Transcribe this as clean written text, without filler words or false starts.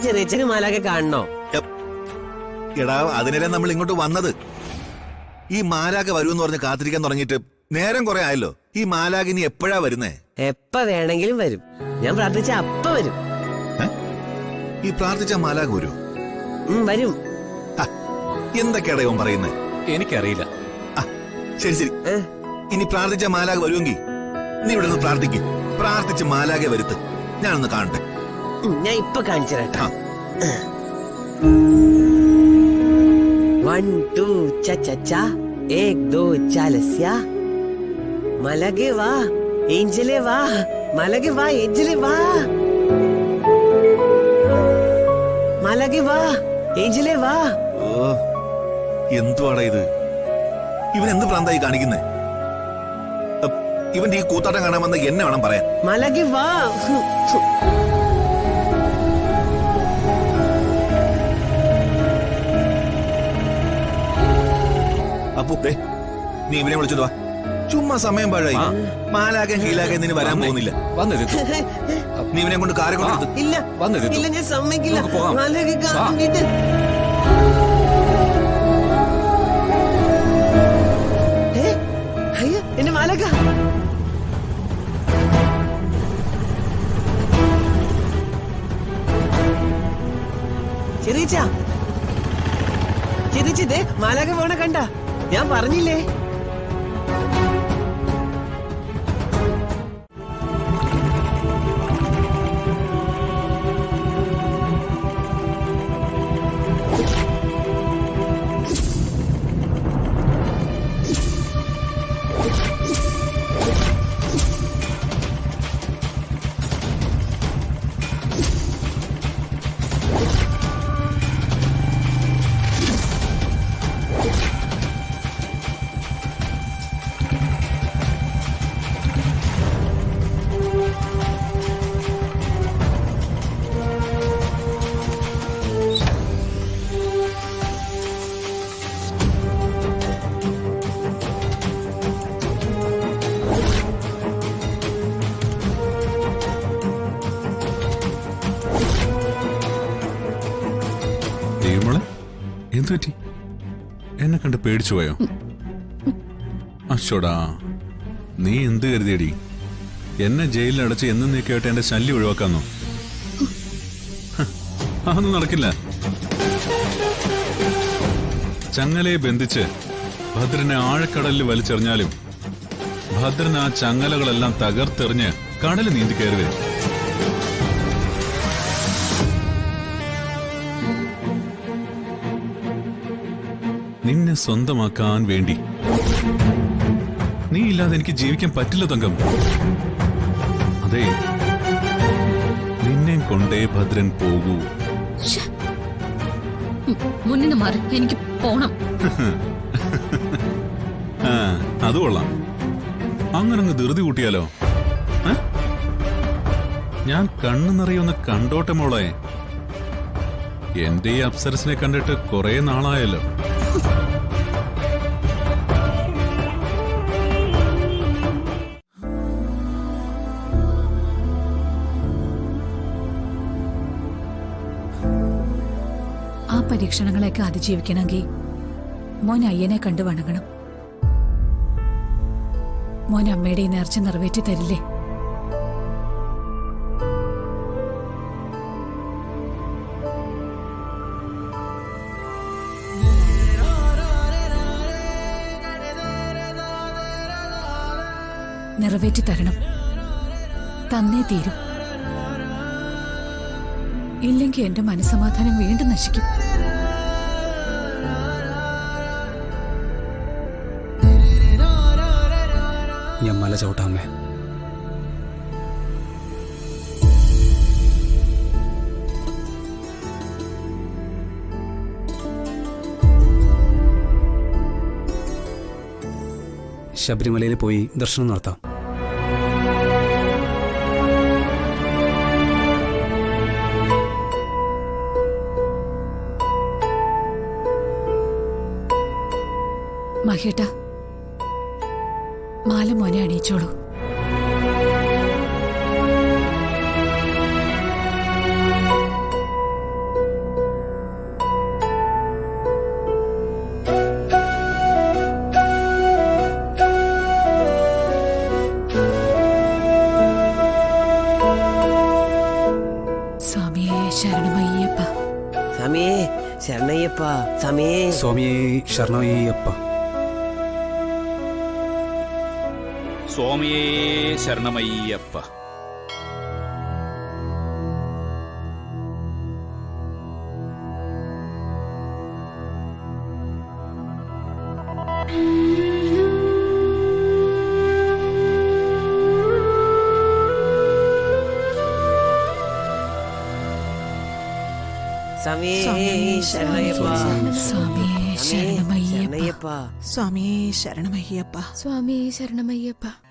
ചെറിയച്ഛന് മാലാകെ കാണണോ? എടാ, അതിനെല്ലാം നമ്മൾ ഇങ്ങോട്ട് വന്നത്. ഈ മാലാക വരുമെന്ന് പറഞ്ഞ് കാത്തിരിക്കാൻ തുടങ്ങിയിട്ട് നേരം കുറെ ആയല്ലോ. ഈ മാലാക ഇനി എപ്പോഴാ വരുന്നേ? എപ്പ വേണമെങ്കിലും വരും. ഞാൻ പ്രാർത്ഥിച്ച അപ്പ വരും. ഈ പ്രാർത്ഥിച്ച മാലാക വരൂ? വരും. എന്തൊക്കെയാടാ ഇവൻ പറയുന്നേ? എനിക്കറിയില്ല. ശരി ശരി, ഇനി പ്രാർത്ഥിച്ച മാലാക വരുമെങ്കിൽ നീ ഇവിടെ നിന്ന് പ്രാർത്ഥിക്കും. പ്രാർത്ഥിച്ച് മാലാകെ വരുത്ത്, ഞാനൊന്ന് കാണട്ടെ. ഞാൻ ഇപ്പൊ കാണിച്ചു തരാം. 1 2 cha 1 2 चालस्या. मलगे वा एंजले वा, मलगे वा एंजले वा, मलगे वा एंजले वा. ഓ, എന്തുവാടാ ഇത്? ഇവൻ എന്ത് പ്രാന്തായി കാണിക്കുന്നേ? ഇവന്റെ ഈ കൂത്താട്ടം കാണാൻ വന്ന എന്നെ വേണം പറയാൻ. मलगे वा. അപ്പു, നീ ഇവനെ വിളിച്ചത് വാ. ചുമ്മാ സമയം പാഴായി. മാലാകൻ കീലാകൻ നിന് വരാൻ പോകുന്നില്ല. നീ ഇവനെ കൊണ്ട് കാര്യം കൊണ്ടെടുത്ത്. ഇല്ല ഇല്ല, ഞാൻ സമ്മതിക്കില്ല. മലകെ കാണിട്ട് എന്റെ മാലക. ചെറിയച്ചാ, ചെറിയച്ചേ മാലക പോണ കണ്ട? ഞാൻ പറഞ്ഞില്ലേ? എന്തുപറ്റി? എന്നെ കണ്ട് പേടിച്ചു പോയോ? അശോടാ, നീ എന്ത് കരുതിയടി? എന്നെ ജയിലിൽ അടച്ച് എന്നും നീക്കായിട്ട് എന്റെ ശല്യം ഒഴിവാക്കാന്നോ? അതൊന്നും നടക്കില്ല. ചങ്ങലയെ ബന്ധിച്ച് ഭദ്രനെ ആഴക്കടലിൽ വലിച്ചെറിഞ്ഞാലും ഭദ്രൻ ആ ചങ്ങലകളെല്ലാം തകർത്തെറിഞ്ഞ് കടല് നീന്തി കയറി വരും. നിന്നെ സ്വന്തമാക്കാൻ വേണ്ടി നീ ഇല്ലാതെ എനിക്ക് ജീവിക്കാൻ പറ്റില്ല തങ്കം. അതെ, നിന്നെ കൊണ്ടേ ഭദ്രൻ പോകൂ. മുന്നിന്ന് മാറി, എനിക്ക് പോണം. അത് കൊള്ളാം. അങ്ങനങ്ങ് ധൃതി കൂട്ടിയാലോ? ഞാൻ കണ്ണു നിറയൊന്ന് കണ്ടോട്ടെ മോളെ. എന്റെ ഈ അപ്സരസിനെ കണ്ടിട്ട് കുറെ നാളായല്ലോ. ആ പരീക്ഷണങ്ങളെയൊക്കെ അതിജീവിക്കണമെങ്കിൽ മോൻ അയ്യനെ കണ്ടു വണങ്ങണം. മോൻ അമ്മയുടെ ഈ നേർച്ച നിറവേറ്റി തരില്ലേ? നിറവേറ്റി തരണം. തന്നേ തീരും. ഇല്ലെങ്കിൽ എന്റെ മനസ്സമാധാനം വീണ്ടും നശിക്കും. ഞാൻ മല ചവിട്ടാമേ. ശബരിമലയിൽ പോയി ദർശനം നടത്താം. മഹേട്ട, മാല മോനെ അണിയിച്ചോളൂ. സ്വാമിയേ സ്വാമിയേ ശരണമയ്യപ്പ. സ്വാമിയേ ശരണമയ്യപ്പ. സ്വാമിയേ ശരണയ്യപ്പ സ്വാമിയേ ശരണമയ്യപ്പ. ശരണയ്യപ്പ സ്വാമിയേ ശരണമയ്യപ്പ. സ്വാമിയേ ശരണമയ്യപ്പ.